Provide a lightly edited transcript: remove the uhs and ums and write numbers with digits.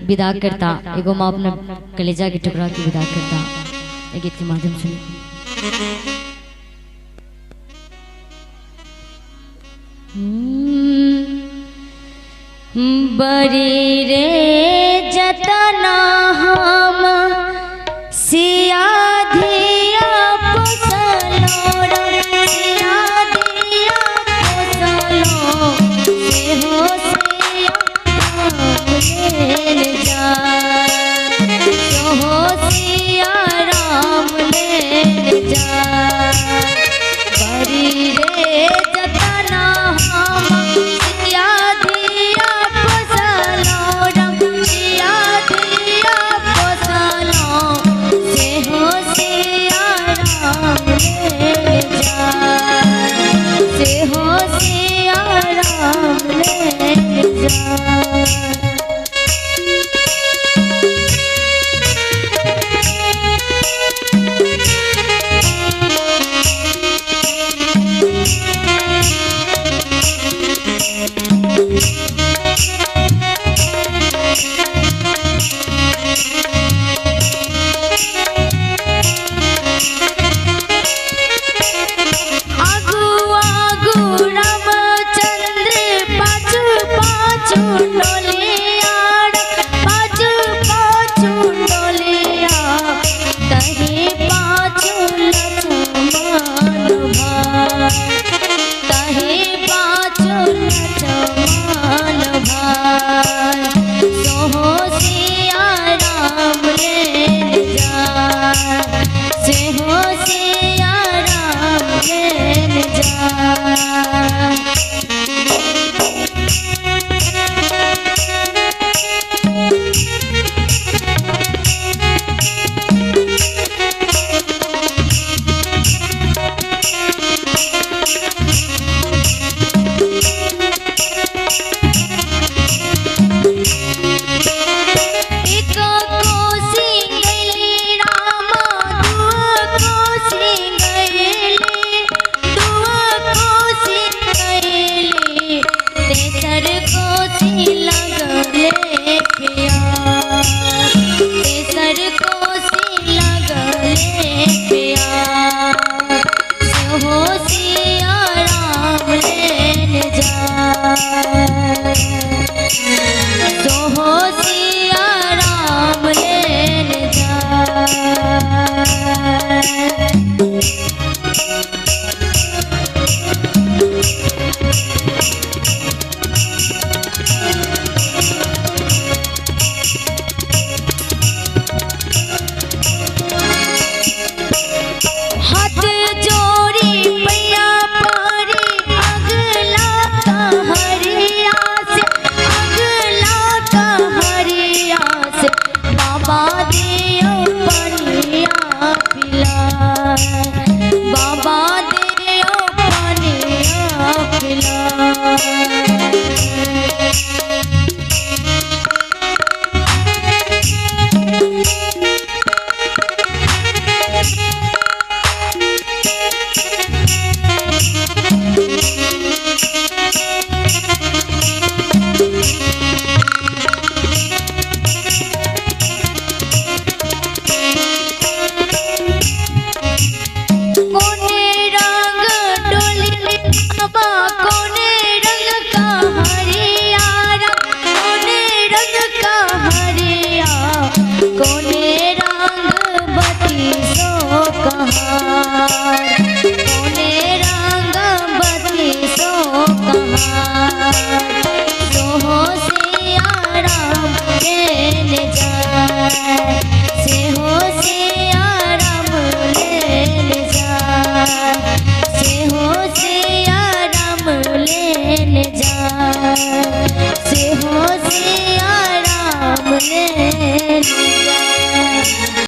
विदा करता एगो माँ अपने कलेजा के टुकड़ा के विदा करता एक गीत के माध्यम से। बड़ी रे जतना हम सिया धिया पोसलो सिया धिया पोसलो से हो सिया ले जा जो हो सिया राम ले जा। बड़ी रे जतना हम सिया धिया पोसलो सिया धिया पोसलो से हो सिया राम ले जा से हो सिया राम ले जा। से हो सिया राम ले जा।